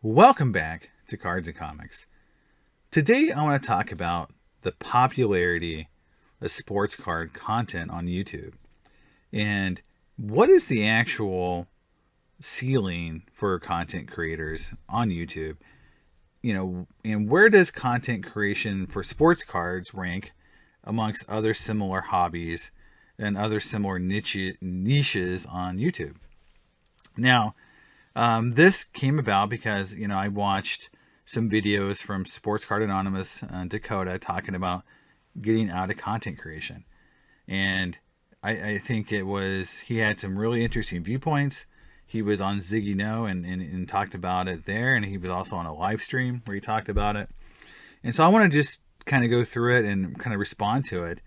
Welcome back to Cards and Comics. Today I want to talk about the popularity of sports card content on YouTube and what is the actual ceiling for content creators on YouTube, and where does content creation for sports cards rank amongst other similar hobbies and other similar niches on YouTube. Now, this came about because, I watched some videos from Sports Card Anonymous Dakota talking about getting out of content creation. And I think he had some really interesting viewpoints. He was on Ziggy No and talked about it there. And he was also on a live stream where he talked about it. And so I want to just kind of go through it and kind of respond to it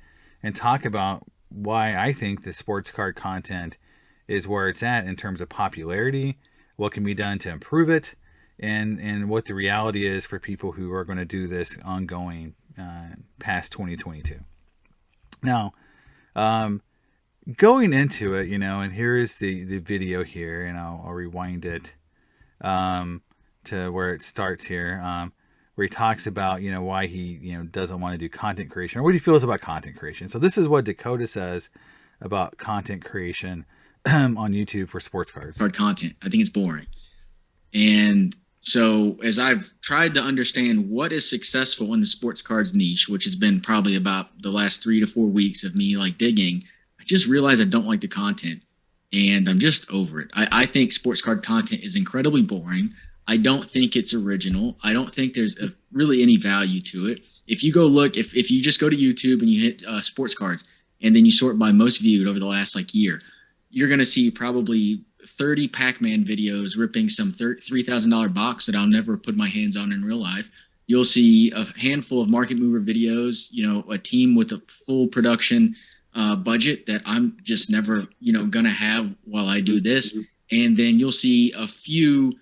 and talk about why I think the sports card content is where it's at in terms of popularity, what can be done to improve it, and what the reality is for people who are going to do this ongoing past 2022. Now, going into it, and here is the video here, and I'll rewind it to where it starts here, where he talks about, why he, doesn't want to do content creation or what he feels about content creation. So this is what Dakota says about content creation on YouTube for sports cards. Card content. I think it's boring. And so as I've tried to understand what is successful in the sports cards niche, which has been probably about the last 3 to 4 weeks of me digging, I just realized I don't like the content and I'm just over it. I think sports card content is incredibly boring. I don't think it's original. I don't think there's really any value to it. If you go look, if you just go to YouTube and you hit sports cards and then you sort by most viewed over the last year, you're going to see probably 30 Pac-Man videos ripping some $3,000 box that I'll never put my hands on in real life. You'll see a handful of market mover videos, a team with a full production budget that I'm just never, going to have while I do this. And then you'll see a few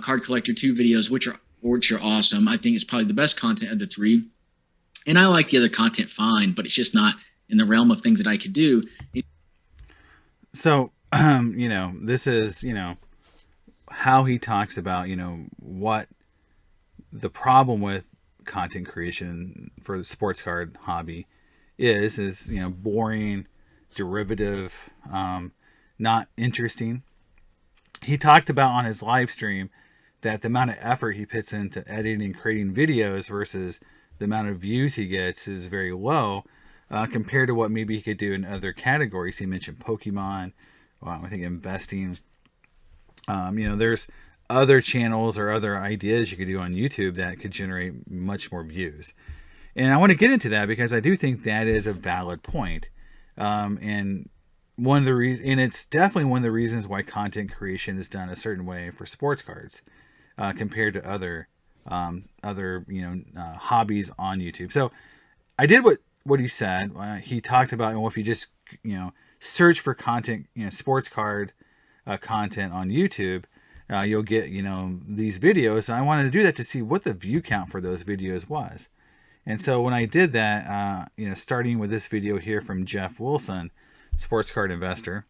Card Collector 2 videos, which are awesome. I think it's probably the best content of the three. And I like the other content fine, but it's just not in the realm of things that I could do. So, this is, how he talks about, what the problem with content creation for the sports card hobby is, boring, derivative, not interesting. He talked about on his live stream that the amount of effort he puts into editing and creating videos versus the amount of views he gets is very low. Compared to what maybe he could do in other categories. He mentioned Pokemon, I think investing. There's other channels or other ideas you could do on YouTube that could generate much more views. And I want to get into that because I do think that is a valid point. And one of the reasons, and it's definitely one of the reasons why content creation is done a certain way for sports cards compared to other hobbies on YouTube. So I did what he said. He talked about, if you just search for content, sports card content on YouTube, you'll get these videos. And I wanted to do that to see what the view count for those videos was. And so when I did that, starting with this video here from Jeff Wilson, sports card investor,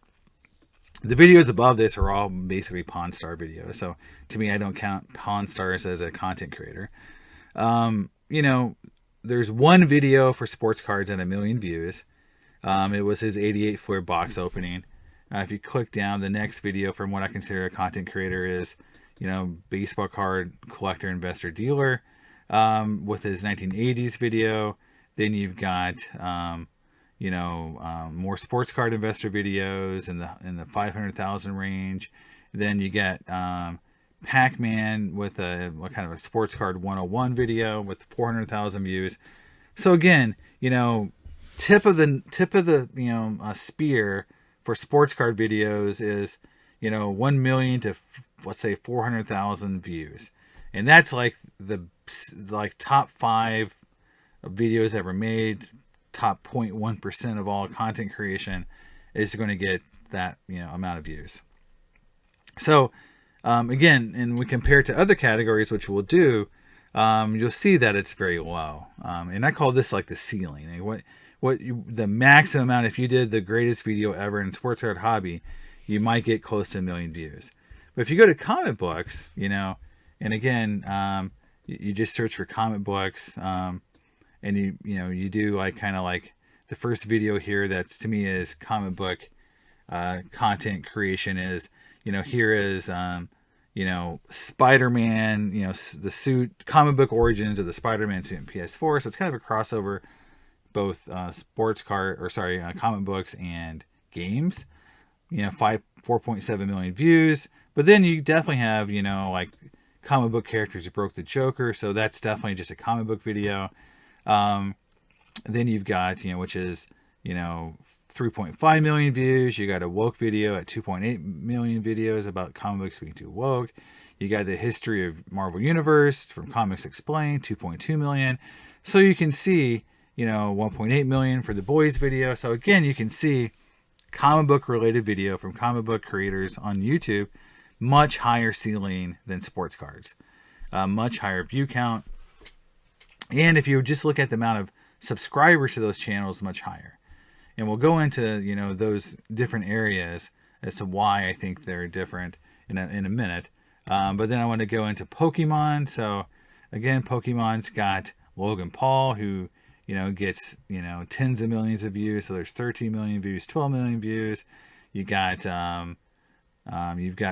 the videos above this are all basically Pawn Star videos. So to me, I don't count Pawn Stars as a content creator. There's one video for sports cards at 1 million views. It was his 88 Flair box opening. If you click down, the next video from what I consider a content creator is, baseball card collector, investor, dealer, with his 1980s video. Then you've got, more sports card investor videos in the 500,000 range. Then you get Pac-Man with a kind of a sports card 101 video with 400,000 views. So again, tip of the spear for sports card videos is 1 million to let's say 400,000 views, and that's the top 5 videos ever made. Top 0.1% of all content creation is going to get that amount of views. So again, and we compare it to other categories, which we'll do, you'll see that it's very low. And I call this the ceiling. The maximum amount, if you did the greatest video ever in sports card hobby, you might get close to 1 million views. But if you go to comic books, And again, you just search for comic books, and you do like kind of like the first video here that's to me is comic book content creation is, here is Spider-Man, the suit, comic book origins of the Spider-Man suit in PS4. So it's kind of a crossover, both comic books and games. 4.7 million views. But then you definitely have, like comic book characters who broke the Joker. So that's definitely just a comic book video. Then you've got, which is, 3.5 million views. You got a woke video at 2.8 million videos about comic books being too woke. You got the history of Marvel Universe from Comics Explained, 2.2 million. So you can see, 1.8 million for the boys video. So again, you can see comic book related video from comic book creators on YouTube, much higher ceiling than sports cards, much higher view count. And if you just look at the amount of subscribers to those channels, much higher. And we'll go into, those different areas as to why I think they're different in a minute. But then I want to go into Pokemon. So again, Pokemon's got Logan Paul, who, gets, tens of millions of views. So there's 13 million views, 12 million views. You've got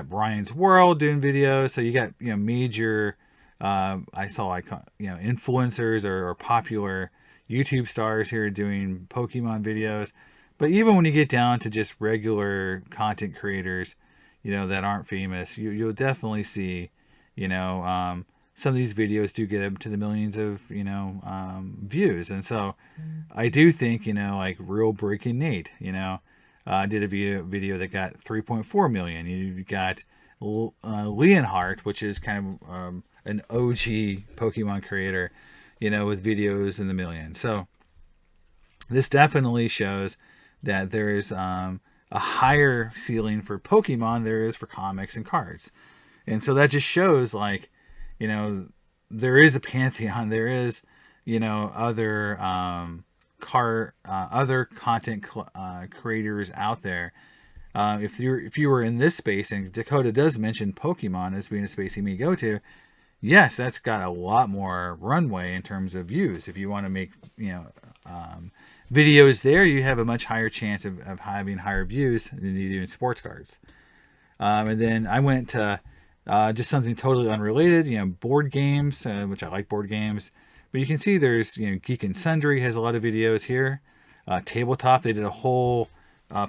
Brian's World doing videos. So you got, major, I saw like, influencers or popular YouTube stars here doing Pokemon videos. But even when you get down to just regular content creators, that aren't famous, you'll definitely see, some of these videos do get up to the millions of, views. And so I do think, like Real Breaking Nate, did a video that got 3.4 million. You've got Leonhardt, which is kind of an OG Pokemon creator, with videos in the millions. So this definitely shows that there is a higher ceiling for Pokemon there is for comics and cards. And so that just shows like, there is a pantheon. There is, other other content creators out there. If you were in this space, and Dakota does mention Pokemon as being a space he may go to, yes, that's got a lot more runway in terms of views. If you want to make, videos there, you have a much higher chance of having higher views than you do in sports cards. And then I went to just something totally unrelated, board games, which I like board games. But you can see there's, Geek and Sundry has a lot of videos here. Tabletop, they did a whole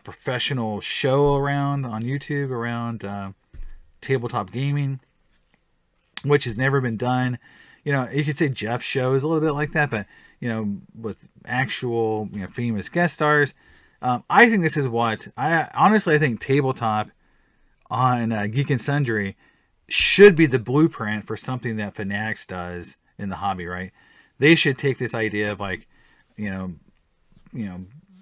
professional show around on YouTube around tabletop gaming, which has never been done. You could say Jeff's show is a little bit like that, but, with actual, famous guest stars. I think this is what, I think tabletop on Geek and Sundry should be the blueprint for something that Fanatics does in the hobby, right? They should take this idea of like,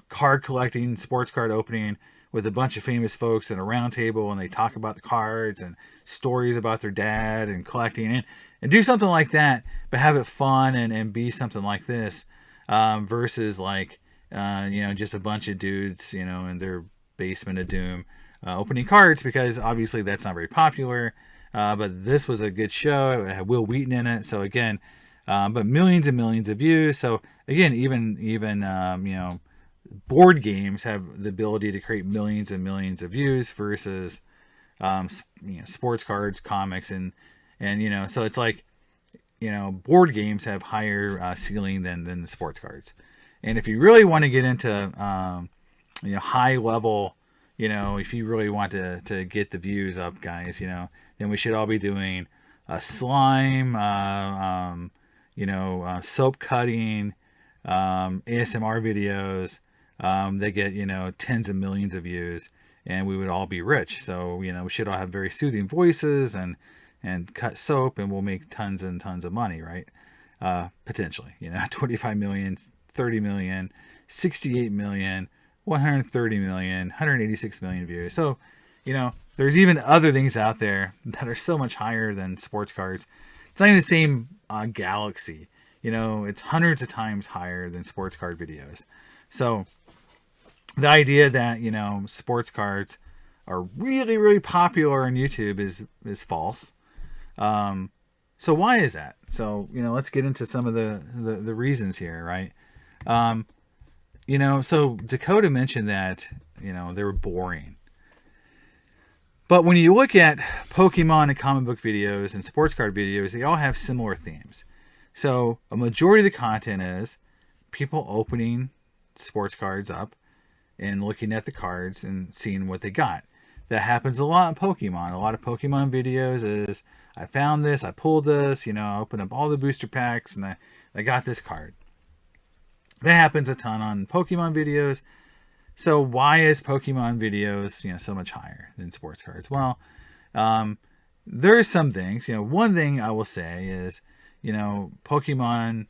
card collecting, sports card opening with a bunch of famous folks at a round table, and they talk about the cards and stories about their dad and collecting, and do something like that, but have it fun and be something like this, versus like, just a bunch of dudes, in their basement of doom, opening cards, because obviously that's not very popular. But this was a good show. It had Will Wheaton in it. So again, but millions and millions of views. So again, even board games have the ability to create millions and millions of views versus sports cards, comics, and so it's like, board games have higher ceiling than the sports cards. And if you really want to get into high level, if you really want to get the views up, guys, then we should all be doing slime, soap cutting, ASMR videos. They get, tens of millions of views, and we would all be rich. So, we should all have very soothing voices and cut soap, and we'll make tons and tons of money, right? Potentially, 25 million, 30 million, 68 million, 130 million, 186 million views. So, there's even other things out there that are so much higher than sports cards. It's not even the same galaxy. It's hundreds of times higher than sports card videos. So the idea that, sports cards are really, really popular on YouTube is false. So why is that? So, let's get into some of the reasons here, right? Um, so Dakota mentioned that, they were boring. But when you look at Pokemon and comic book videos and sports card videos, they all have similar themes. So a majority of the content is people opening sports cards up and looking at the cards and seeing what they got. That happens a lot in Pokemon. A lot of Pokemon videos is, I found this, I pulled this, I opened up all the booster packs and I got this card. That happens a ton on Pokemon videos. So why is Pokemon videos, so much higher than sports cards? Well, there are some things. One thing I will say is, Pokemon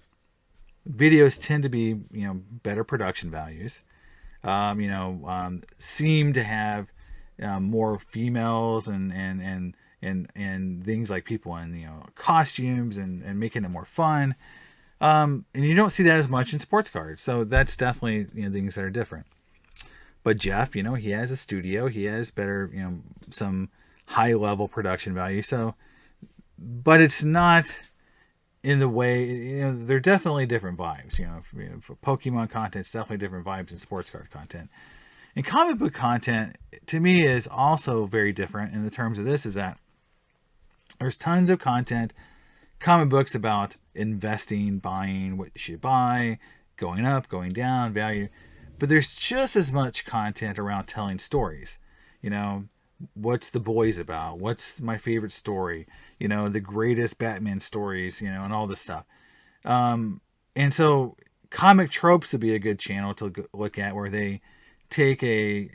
videos tend to be, better production values. Seem to have more females and things like people in costumes and making it more fun. And you don't see that as much in sports cards. So that's definitely things that are different. But Jeff, he has a studio. He has better, some high level production value. So, but it's not in the way, they're definitely different vibes. For Pokemon content, it's definitely different vibes than sports card content. And comic book content, to me, is also very different in the terms of this, is that there's tons of content, comic books about investing, buying what you should buy, going up, going down, value. But there's just as much content around telling stories. What's The Boys about? What's my favorite story? The greatest Batman stories, and all this stuff. And so Comic Tropes would be a good channel to look at, where they take a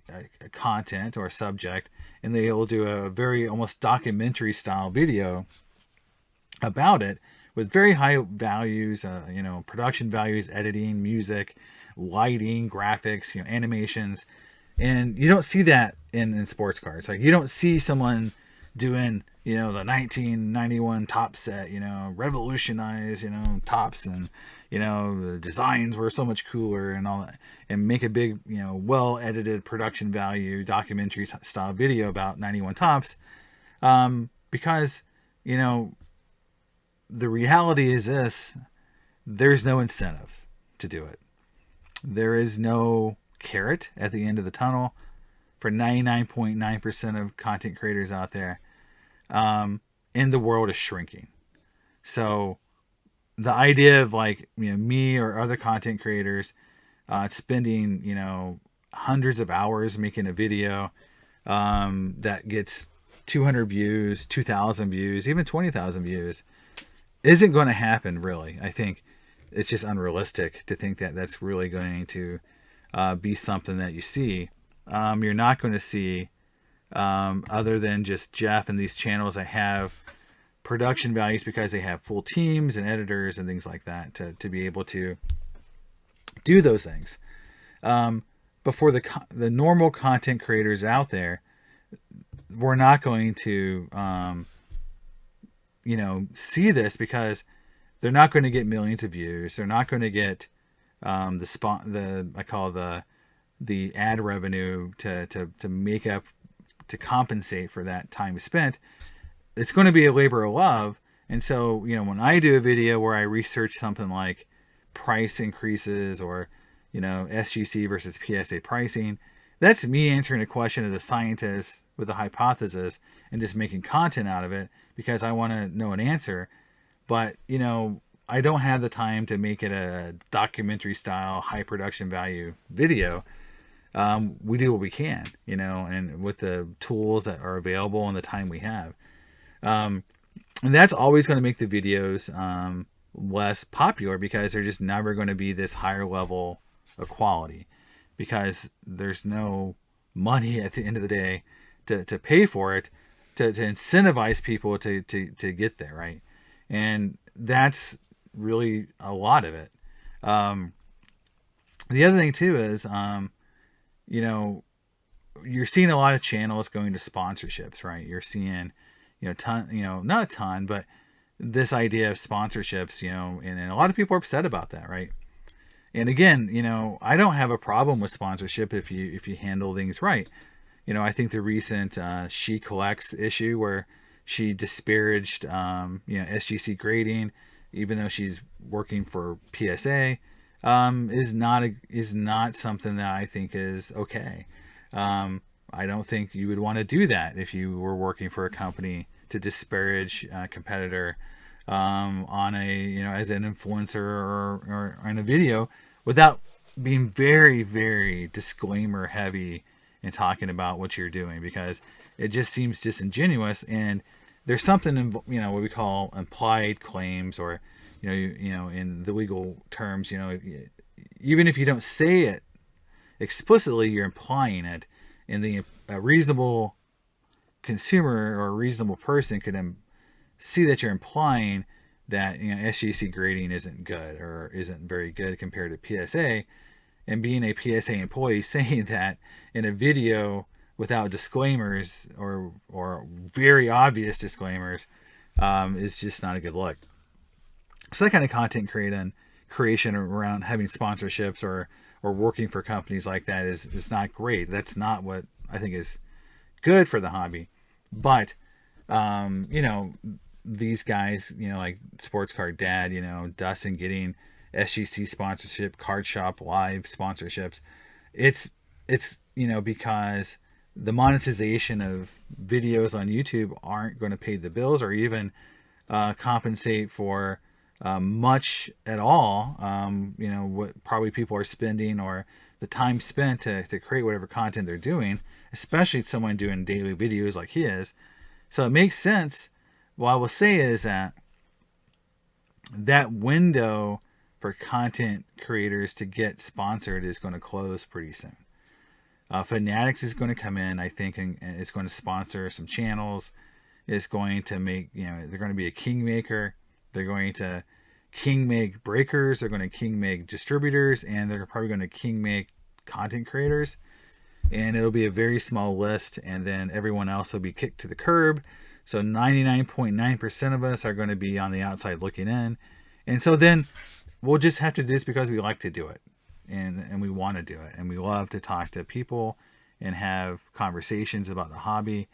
content or a subject and they will do a very almost documentary style video about it with very high values, production values, editing, music, lighting, graphics, animations. And you don't see that in sports cards. Like, you don't see someone doing, the 1991 top set, revolutionize, tops, and, the designs were so much cooler and all that, and make a big, well edited production value documentary style video about 91 tops. Because, the reality is this: there's no incentive to do it. There is no carrot at the end of the tunnel for 99.9% of content creators out there. And the world is shrinking. So the idea of, like, me or other content creators spending, hundreds of hours making a video that gets 200 views, 2,000 views, even 20,000 views isn't going to happen, really. I think it's just unrealistic to think that that's really going to be something that you see. You're not going to see, other than just Jeff and these channels that have production values because they have full teams and editors and things like that to be able to do those things. But for the normal content creators out there, we're not going to see this, because they're not going to get millions of views. They're not going to get the ad revenue to make up, to compensate for that time spent. It's going to be a labor of love. And so, when I do a video where I research something like price increases or, SGC versus PSA pricing, that's me answering a question as a scientist with a hypothesis and just making content out of it because I want to know an answer. But, I don't have the time to make it a documentary style, high production value video. We do what we can, and with the tools that are available and the time we have. And that's always going to make the videos less popular, because they're just never going to be this higher level of quality, because there's no money at the end of the day to pay for it, to incentivize people to get there, right? And that's really a lot of it. The other thing too is, you're seeing a lot of channels going to sponsorships, right? You're seeing, not a ton, but this idea of sponsorships, and a lot of people are upset about that, right? And again, I don't have a problem with sponsorship if you handle things right. I think the recent She Collects issue, where she disparaged, SGC grading, even though she's working for PSA, is not something that I think is okay. I don't think you would want to do that if you were working for a company, to disparage a competitor on a, as an influencer, or in a video, without being very, very disclaimer heavy and talking about what you're doing, because it just seems disingenuous. And there's something in, what we call implied claims, or in the legal terms, even if you don't say it explicitly, you're implying it, and a reasonable consumer or a reasonable person could see that you're implying that SGC grading isn't good, or isn't very good compared to PSA. And being a PSA employee, saying that in a video without disclaimers, or very obvious disclaimers, is just not a good look. So that kind of content creation around having sponsorships, or working for companies like that is not great. That's not what I think is good for the hobby. But these guys, like Sports Card Dad, Dustin getting SGC sponsorship, Card Shop Live sponsorships, it's because the monetization of videos on YouTube aren't going to pay the bills, or even compensate for much at all. What probably people are spending, or the time spent to create whatever content they're doing, especially someone doing daily videos like he is. So it makes sense. What I will say is that window for content creators to get sponsored is going to close pretty soon. Fanatics is going to come in, I think, and it's going to sponsor some channels. It's going to make, they're going to be a kingmaker. They're going to king make breakers. They're going to king make distributors, and they're probably going to king make content creators. And it'll be a very small list, and then everyone else will be kicked to the curb. So 99.9% of us are going to be on the outside looking in. And so then we'll just have to do this because we like to do it, and we want to do it, and we love to talk to people and have conversations about the hobby.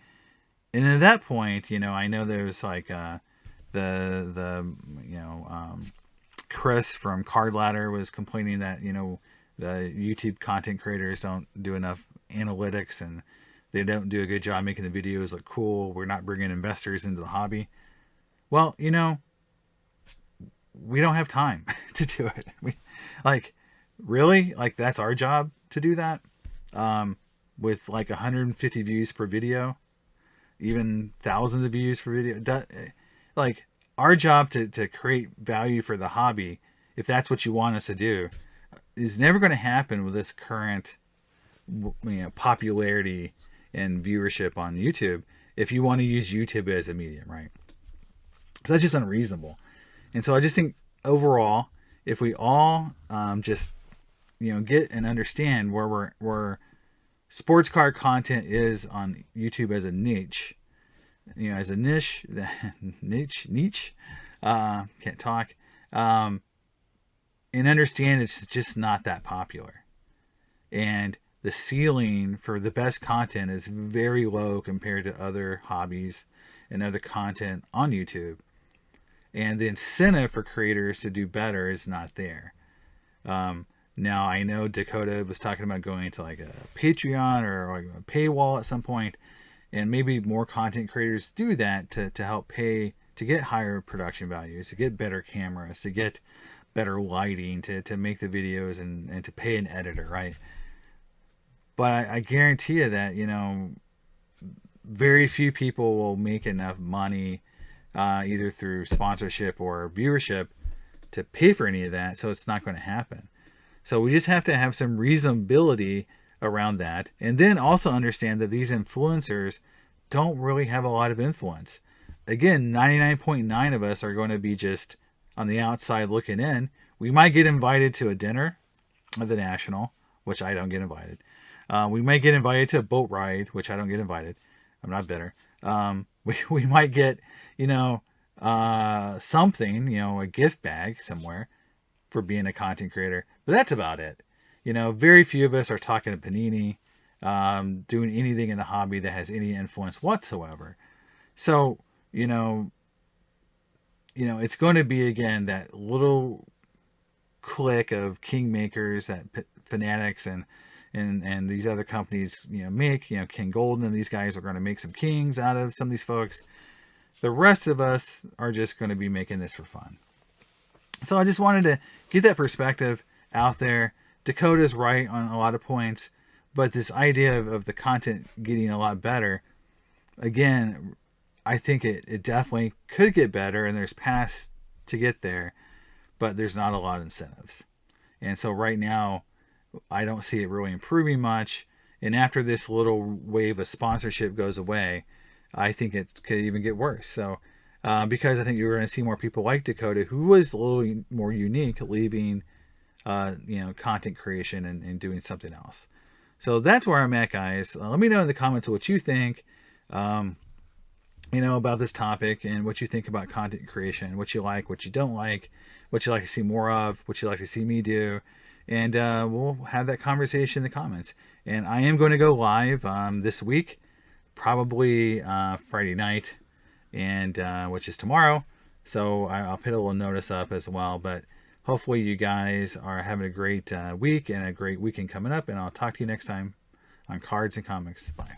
And at that point, I know there's like Chris from Card Ladder was complaining that the YouTube content creators don't do enough analytics, and they don't do a good job making the videos look cool. We're not bringing investors into the hobby. Well, we don't have time to do it. Really, that's our job to do that, with 150 views per video, even thousands of views per video. Our job to create value for the hobby, if that's what you want us to do, is never going to happen with this current popularity and viewership on YouTube, if you want to use YouTube as a medium, right? So that's just unreasonable. And so I just think overall, if we all just get and understand where sports card content is on YouTube as a niche, niche, can't talk, and understand it's just not that popular, and the ceiling for the best content is very low compared to other hobbies and other content on YouTube. And the incentive for creators to do better is not there. Now, I know Dakota was talking about going to a Patreon or a paywall at some point, and maybe more content creators do that to help pay, to get higher production values, to get better cameras, to get better lighting, to make the videos, and to pay an editor, right? But I guarantee you that, very few people will make enough money, either through sponsorship or viewership, to pay for any of that. So it's not going to happen. So we just have to have some reasonability around that. And then also understand that these influencers don't really have a lot of influence. Again, 99.9 of us are going to be just on the outside looking in. We might get invited to a dinner at the National, which I don't get invited. We might get invited to a boat ride, which I don't get invited. I'm not bitter. We might get, something, a gift bag somewhere for being a content creator. But that's about it. Very few of us are talking to Panini, doing anything in the hobby that has any influence whatsoever. So you know, it's going to be again that little clique of kingmakers that fanatics and these other companies make. King Golden and these guys are going to make some kings out of some of these folks. The rest of us are just going to be making this for fun. So I just wanted to get that perspective out there. Dakota's right on a lot of points, but this idea of the content getting a lot better, again, I think it definitely could get better, and there's paths to get there, but there's not a lot of incentives. And so right now, I don't see it really improving much. And after this little wave of sponsorship goes away, I think it could even get worse. So, because I think you're going to see more people like Dakota, who was a little more unique, leaving, content creation and doing something else. So that's where I'm at, guys. Let me know in the comments what you think, about this topic and what you think about content creation, what you like, what you don't like, what you like to see more of, what you like to see me do. And we'll have that conversation in the comments. And I am going to go live this week, probably Friday night, and which is tomorrow. So I'll put a little notice up as well. But hopefully you guys are having a great week and a great weekend coming up. And I'll talk to you next time on Cards and Comics. Bye.